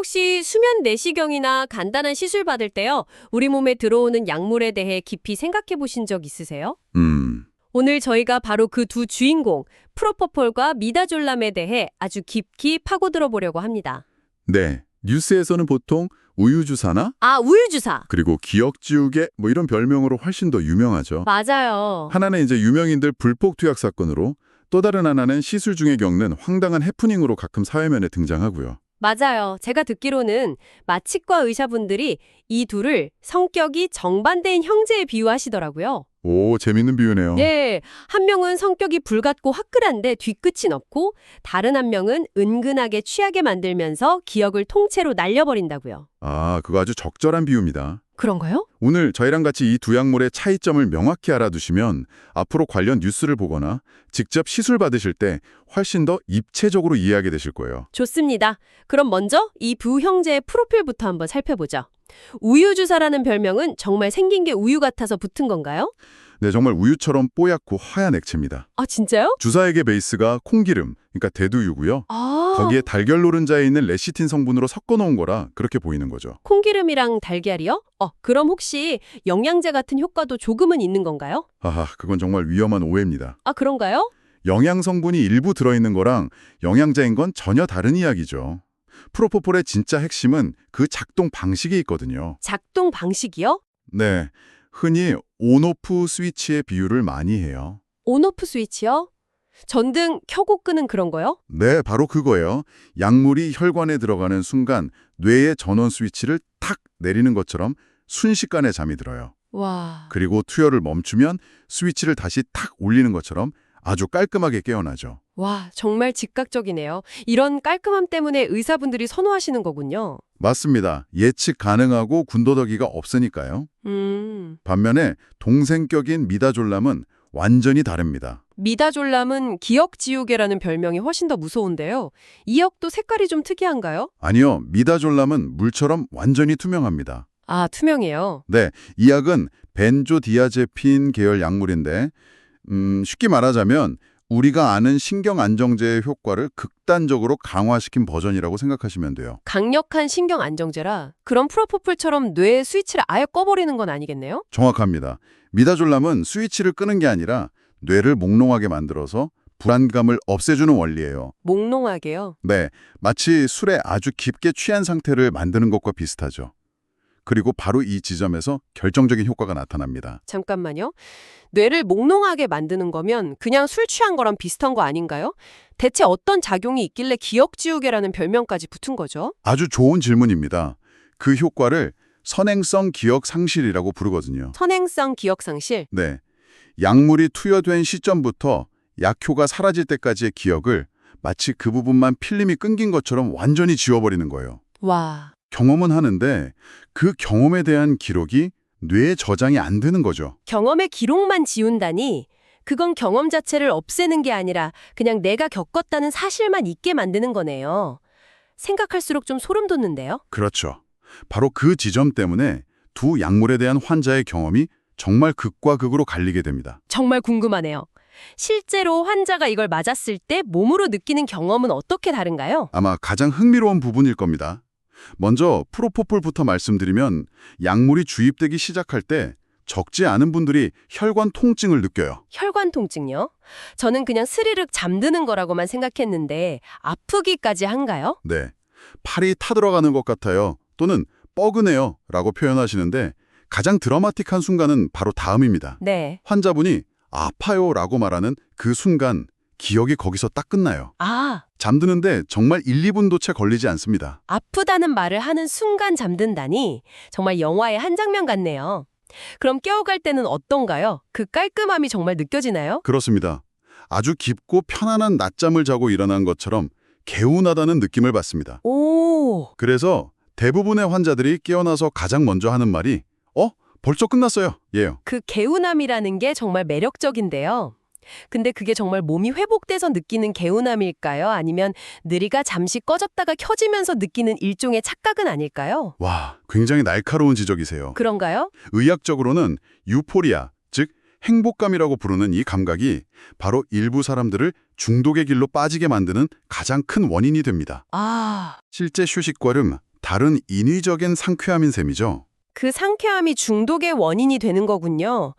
혹시 수면 내시경이나 간단한 시술 받을 때요, 우리 몸에 들어오는 약물에 대해 깊이 생각해 보신 적 있으세요? 오늘 저희가 바로 그 두 주인공, 프로포폴과 미다졸람에 대해 아주 깊이 파고들어 보려고 합니다. 네, 뉴스에서는 보통 우유주사나 아, 우유주사. 그리고 기억지우개 뭐 이런 별명으로 훨씬 더 유명하죠. 맞아요. 하나는 이제 유명인들 불법 투약 사건으로 또 다른 하나는 시술 중에 겪는 황당한 해프닝으로 가끔 사회면에 등장하고요. 맞아요. 제가 듣기로는 마취과 의사분들이 이 둘을 성격이 정반대인 형제에 비유하시더라고요. 오, 재밌는 비유네요. 네, 한 명은 성격이 불같고 화끈한데 뒤끝이 없고 다른 한 명은 은근하게 취하게 만들면서 기억을 통째로 날려버린다고요. 아, 그거 아주 적절한 비유입니다. 그런가요? 오늘 저희랑 같이 이 두 약물의 차이점을 명확히 알아두시면 앞으로 관련 뉴스를 보거나 직접 시술 받으실 때 훨씬 더 입체적으로 이해하게 되실 거예요. 좋습니다. 그럼 먼저 이 두 형제의 프로필부터 한번 살펴보죠. 우유주사라는 별명은 정말 생긴 게 우유 같아서 붙은 건가요? 네, 정말 우유처럼 뽀얗고 하얀 액체입니다. 아, 진짜요? 주사액의 베이스가 콩기름, 그러니까 대두유고요. 아, 거기에 달걀 노른자에 있는 레시틴 성분으로 섞어놓은 거라 그렇게 보이는 거죠. 콩기름이랑 달걀이요? 그럼 혹시 영양제 같은 효과도 조금은 있는 건가요? 하하, 그건 정말 위험한 오해입니다. 아, 그런가요? 영양 성분이 일부 들어있는 거랑 영양제인 건 전혀 다른 이야기죠. 프로포폴의 진짜 핵심은 그 작동 방식에 있거든요. 작동 방식이요? 네, 흔히 온오프 스위치의 비유를 많이 해요. 온오프 스위치요? 전등 켜고 끄는 그런 거요? 네, 바로 그거예요. 약물이 혈관에 들어가는 순간 뇌의 전원 스위치를 탁 내리는 것처럼 순식간에 잠이 들어요. 와, 그리고 투여를 멈추면 스위치를 다시 탁 올리는 것처럼 아주 깔끔하게 깨어나죠. 정말 즉각적이네요. 이런 깔끔함 때문에 의사분들이 선호하시는 거군요. 맞습니다. 예측 가능하고 군더더기가 없으니까요. 반면에 동생격인 미다졸람은 완전히 다릅니다. 미다졸람은 기억지우개라는 별명이 훨씬 더 무서운데요. 이 역도 색깔이 좀 특이한가요? 아니요, 미다졸람은 물처럼 완전히 투명합니다. 아, 투명해요. 네, 이 약은 벤조디아제핀 계열 약물인데 쉽게 말하자면 우리가 아는 신경 안정제의 효과를 극단적으로 강화시킨 버전이라고 생각하시면 돼요. 강력한 신경 안정제라 그런 프로포폴처럼 뇌의 스위치를 아예 꺼버리는 건 아니겠네요? 정확합니다. 미다졸람은 스위치를 끄는 게 아니라 뇌를 몽롱하게 만들어서 불안감을 없애주는 원리예요. 몽롱하게요. 네, 마치 술에 아주 깊게 취한 상태를 만드는 것과 비슷하죠. 그리고 바로 이 지점에서 결정적인 효과가 나타납니다. 잠깐만요. 뇌를 몽롱하게 만드는 거면 그냥 술 취한 거랑 비슷한 거 아닌가요? 대체 어떤 작용이 있길래 기억지우개라는 별명까지 붙은 거죠? 아주 좋은 질문입니다. 그 효과를 선행성 기억 상실이라고 부르거든요. 선행성 기억 상실. 네, 약물이 투여된 시점부터 약효가 사라질 때까지의 기억을 마치 그 부분만 필름이 끊긴 것처럼 완전히 지워버리는 거예요. 와, 경험은 하는데 그 경험에 대한 기록이 뇌에 저장이 안 되는 거죠. 경험의 기록만 지운다니 그건 경험 자체를 없애는 게 아니라 그냥 내가 겪었다는 사실만 있게 만드는 거네요. 생각할수록 좀 소름 돋는데요? 그렇죠. 바로 그 지점 때문에 두 약물에 대한 환자의 경험이 정말 극과 극으로 갈리게 됩니다. 정말 궁금하네요. 실제로 환자가 이걸 맞았을 때 몸으로 느끼는 경험은 어떻게 다른가요? 아마 가장 흥미로운 부분일 겁니다. 먼저 프로포폴부터 말씀드리면 약물이 주입되기 시작할 때 적지 않은 분들이 혈관 통증을 느껴요. 혈관 통증요? 저는 그냥 스르륵 잠드는 거라고만 생각했는데 아프기까지 한가요? 네, 팔이 타들어가는 것 같아요. 또는 뻐근해요 라고 표현하시는데 가장 드라마틱한 순간은 바로 다음입니다. 네. 환자분이 아파요 라고 말하는 그 순간 기억이 거기서 딱 끝나요. 아, 잠드는데 정말 1, 2분도 채 걸리지 않습니다. 아프다는 말을 하는 순간 잠든다니 정말 영화의 한 장면 같네요. 그럼 깨어갈 때는 어떤가요? 그 깔끔함이 정말 느껴지나요? 그렇습니다. 아주 깊고 편안한 낮잠을 자고 일어난 것처럼 개운하다는 느낌을 받습니다. 오, 그래서 대부분의 환자들이 깨어나서 가장 먼저 하는 말이 벌써 끝났어요. 예요. 그 개운함이라는 게 정말 매력적인데요. 근데 그게 정말 몸이 회복돼서 느끼는 개운함일까요? 아니면 뇌가 잠시 꺼졌다가 켜지면서 느끼는 일종의 착각은 아닐까요? 와, 굉장히 날카로운 지적이세요. 그런가요? 의학적으로는 유포리아, 즉 행복감이라고 부르는 이 감각이 바로 일부 사람들을 중독의 길로 빠지게 만드는 가장 큰 원인이 됩니다. 아, 실제 휴식과름, 다른 인위적인 상쾌함인 셈이죠. 그 상쾌함이 중독의 원인이 되는 거군요.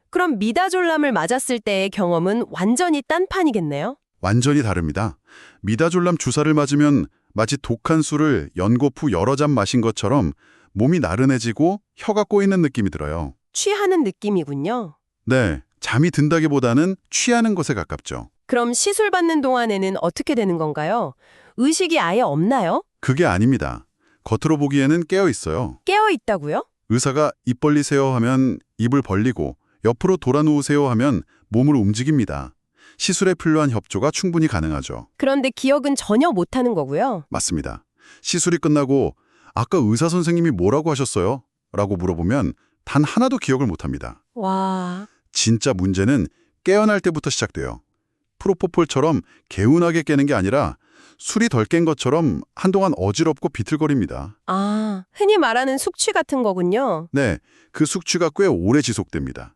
그럼 미다졸람을 맞았을 때의 경험은 완전히 딴판이겠네요? 완전히 다릅니다. 미다졸람 주사를 맞으면 마치 독한 술을 연고 후 여러 잔 마신 것처럼 몸이 나른해지고 혀가 꼬이는 느낌이 들어요. 취하는 느낌이군요. 네, 잠이 든다기보다는 취하는 것에 가깝죠. 그럼 시술 받는 동안에는 어떻게 되는 건가요? 의식이 아예 없나요? 그게 아닙니다. 겉으로 보기에는 깨어 있어요. 깨어 있다고요? 의사가 입 벌리세요 하면 입을 벌리고 옆으로 돌아 누우세요 하면 몸을 움직입니다. 시술에 필요한 협조가 충분히 가능하죠. 그런데 기억은 전혀 못하는 거고요. 맞습니다. 시술이 끝나고 아까 의사 선생님이 뭐라고 하셨어요? 라고 물어보면 단 하나도 기억을 못합니다. 와, 진짜 문제는 깨어날 때부터 시작돼요. 프로포폴처럼 개운하게 깨는 게 아니라 술이 덜 깬 것처럼 한동안 어지럽고 비틀거립니다. 흔히 말하는 숙취 같은 거군요. 네, 그 숙취가 꽤 오래 지속됩니다.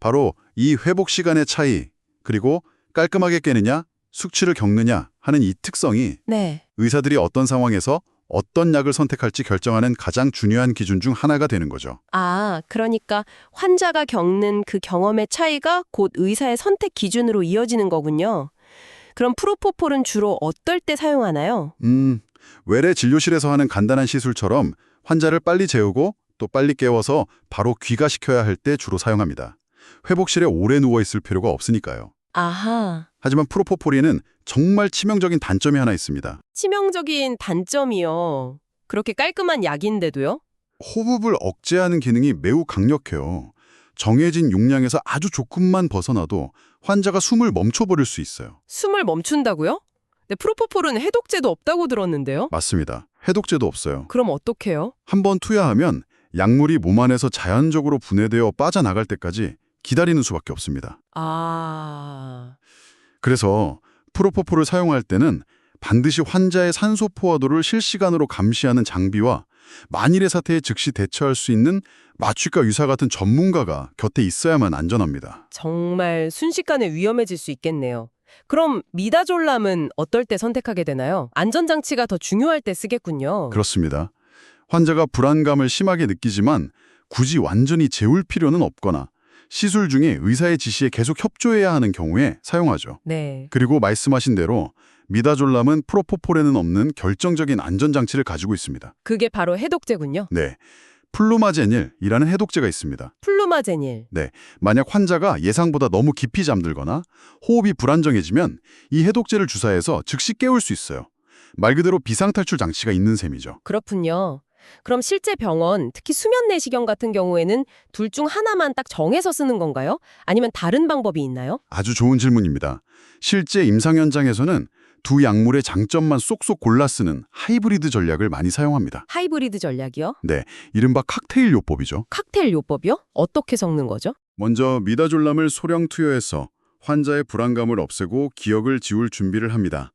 바로 이 회복 시간의 차이, 그리고 깔끔하게 깨느냐, 숙취를 겪느냐 하는 이 특성이 네. 의사들이 어떤 상황에서 어떤 약을 선택할지 결정하는 가장 중요한 기준 중 하나가 되는 거죠. 그러니까 환자가 겪는 그 경험의 차이가 곧 의사의 선택 기준으로 이어지는 거군요. 그럼 프로포폴은 주로 어떨 때 사용하나요? 외래 진료실에서 하는 간단한 시술처럼 환자를 빨리 재우고 또 빨리 깨워서 바로 귀가시켜야 할 때 주로 사용합니다. 회복실에 오래 누워있을 필요가 없으니까요. 아하, 하지만 프로포폴에는 정말 치명적인 단점이 하나 있습니다. 치명적인 단점이요. 그렇게 깔끔한 약인데도요? 호흡을 억제하는 기능이 매우 강력해요. 정해진 용량에서 아주 조금만 벗어나도 환자가 숨을 멈춰버릴 수 있어요. 숨을 멈춘다고요? 네, 프로포폴은 해독제도 없다고 들었는데요. 맞습니다. 해독제도 없어요. 그럼 어떡해요? 한번 투여하면 약물이 몸 안에서 자연적으로 분해되어 빠져나갈 때까지 기다리는 수밖에 없습니다. 그래서 프로포폴을 사용할 때는 반드시 환자의 산소 포화도를 실시간으로 감시하는 장비와 만일의 사태에 즉시 대처할 수 있는 마취과 의사 같은 전문가가 곁에 있어야만 안전합니다. 정말 순식간에 위험해질 수 있겠네요. 그럼 미다졸람은 어떨 때 선택하게 되나요? 안전장치가 더 중요할 때 쓰겠군요. 그렇습니다. 환자가 불안감을 심하게 느끼지만 굳이 완전히 재울 필요는 없거나 시술 중에 의사의 지시에 계속 협조해야 하는 경우에 사용하죠. 네. 그리고 말씀하신 대로 미다졸람은 프로포폴에는 없는 결정적인 안전장치를 가지고 있습니다. 그게 바로 해독제군요. 네, 플루마제닐이라는 해독제가 있습니다. 플루마제닐. 네, 만약 환자가 예상보다 너무 깊이 잠들거나 호흡이 불안정해지면 이 해독제를 주사해서 즉시 깨울 수 있어요. 말 그대로 비상탈출 장치가 있는 셈이죠. 그렇군요. 그럼 실제 병원, 특히 수면 내시경 같은 경우에는 둘 중 하나만 딱 정해서 쓰는 건가요? 아니면 다른 방법이 있나요? 아주 좋은 질문입니다. 실제 임상 현장에서는 두 약물의 장점만 쏙쏙 골라 쓰는 하이브리드 전략을 많이 사용합니다. 하이브리드 전략이요? 네, 이른바 칵테일 요법이죠. 칵테일 요법이요? 어떻게 섞는 거죠? 먼저 미다졸람을 소량 투여해서 환자의 불안감을 없애고 기억을 지울 준비를 합니다.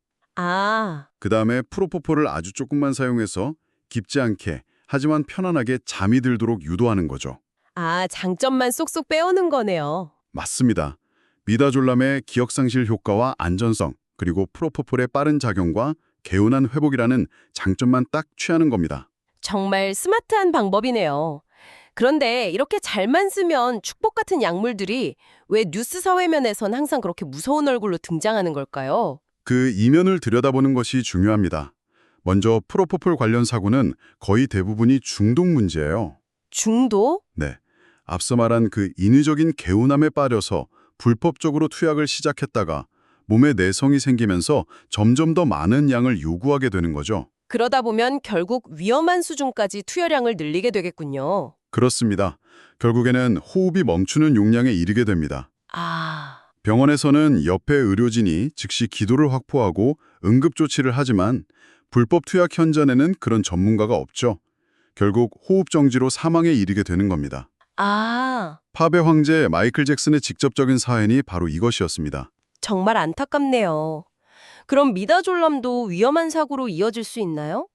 그 다음에 프로포폴을 아주 조금만 사용해서 깊지 않게 하지만 편안하게 잠이 들도록 유도하는 거죠. 장점만 쏙쏙 빼오는 거네요. 맞습니다. 미다졸람의 기억상실 효과와 안전성, 그리고 프로포폴의 빠른 작용과 개운한 회복이라는 장점만 딱 취하는 겁니다. 정말 스마트한 방법이네요. 그런데 이렇게 잘만 쓰면 축복 같은 약물들이 왜 뉴스 사회면에선 항상 그렇게 무서운 얼굴로 등장하는 걸까요? 그 이면을 들여다보는 것이 중요합니다. 먼저 프로포폴 관련 사고는 거의 대부분이 중독 문제예요. 중독? 네, 앞서 말한 그 인위적인 개운함에 빠져서 불법적으로 투약을 시작했다가 몸에 내성이 생기면서 점점 더 많은 양을 요구하게 되는 거죠. 그러다 보면 결국 위험한 수준까지 투여량을 늘리게 되겠군요. 그렇습니다. 결국에는 호흡이 멈추는 용량에 이르게 됩니다. 병원에서는 옆에 의료진이 즉시 기도를 확보하고 응급조치를 하지만 불법 투약 현장에는 그런 전문가가 없죠. 결국 호흡 정지로 사망에 이르게 되는 겁니다. 팝의 황제 마이클 잭슨의 직접적인 사연이 바로 이것이었습니다. 정말 안타깝네요. 그럼 미다졸람도 위험한 사고로 이어질 수 있나요?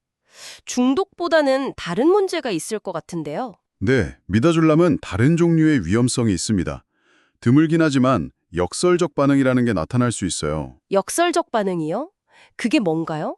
중독보다는 다른 문제가 있을 것 같은데요. 네, 미다졸람은 다른 종류의 위험성이 있습니다. 드물긴 하지만 역설적 반응이라는 게 나타날 수 있어요. 역설적 반응이요? 그게 뭔가요?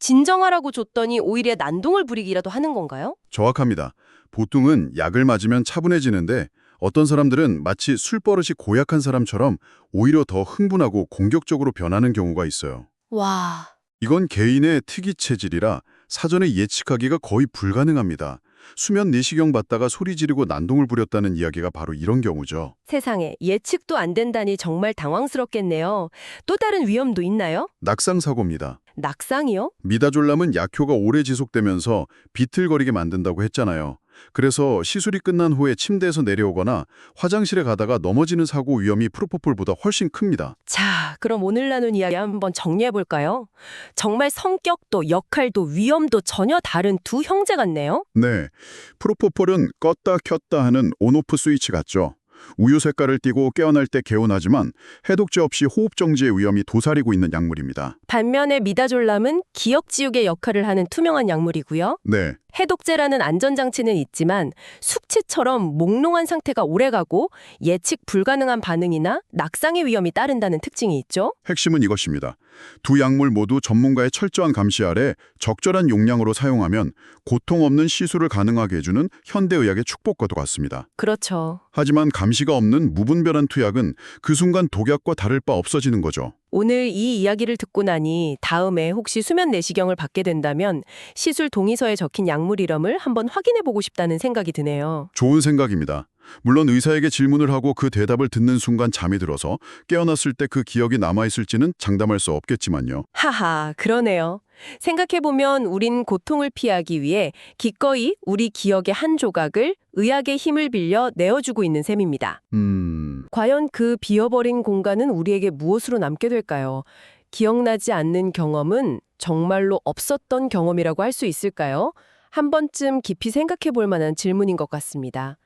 진정하라고 줬더니 오히려 난동을 부리기라도 하는 건가요? 정확합니다. 보통은 약을 맞으면 차분해지는데 어떤 사람들은 마치 술버릇이 고약한 사람처럼 오히려 더 흥분하고 공격적으로 변하는 경우가 있어요. 와, 이건 개인의 특이 체질이라 사전에 예측하기가 거의 불가능합니다. 수면 내시경 받다가 소리 지르고 난동을 부렸다는 이야기가 바로 이런 경우죠. 세상에 예측도 안 된다니 정말 당황스럽겠네요. 또 다른 위험도 있나요? 낙상 사고입니다. 낙상이요? 미다졸람은 약효가 오래 지속되면서 비틀거리게 만든다고 했잖아요. 그래서 시술이 끝난 후에 침대에서 내려오거나 화장실에 가다가 넘어지는 사고 위험이 프로포폴보다 훨씬 큽니다. 자, 그럼 오늘 나눈 이야기 한번 정리해 볼까요? 정말 성격도 역할도 위험도 전혀 다른 두 형제 같네요. 네, 프로포폴은 껐다 켰다 하는 온오프 스위치 같죠. 우유 색깔을 띠고 깨어날 때 개운하지만 해독제 없이 호흡 정지의 위험이 도사리고 있는 약물입니다. 반면에 미다졸람은 기억 지우개 역할을 하는 투명한 약물이고요. 네, 해독제라는 안전장치는 있지만 숙취처럼 몽롱한 상태가 오래가고 예측 불가능한 반응이나 낙상의 위험이 따른다는 특징이 있죠. 핵심은 이것입니다. 두 약물 모두 전문가의 철저한 감시 아래 적절한 용량으로 사용하면 고통 없는 시술을 가능하게 해주는 현대의학의 축복과도 같습니다. 그렇죠. 하지만 감시가 없는 무분별한 투약은 그 순간 독약과 다를 바 없어지는 거죠. 오늘 이 이야기를 듣고 나니 다음에 혹시 수면 내시경을 받게 된다면 시술 동의서에 적힌 약물 이름을 한번 확인해 보고 싶다는 생각이 드네요. 좋은 생각입니다. 물론 의사에게 질문을 하고 그 대답을 듣는 순간 잠이 들어서 깨어났을 때 그 기억이 남아있을지는 장담할 수 없겠지만요. 하하, 그러네요. 생각해보면 우린 고통을 피하기 위해 기꺼이 우리 기억의 한 조각을 의학의 힘을 빌려 내어주고 있는 셈입니다. 과연 그 비어버린 공간은 우리에게 무엇으로 남게 될까요? 기억나지 않는 경험은 정말로 없었던 경험이라고 할 수 있을까요? 한 번쯤 깊이 생각해 볼 만한 질문인 것 같습니다.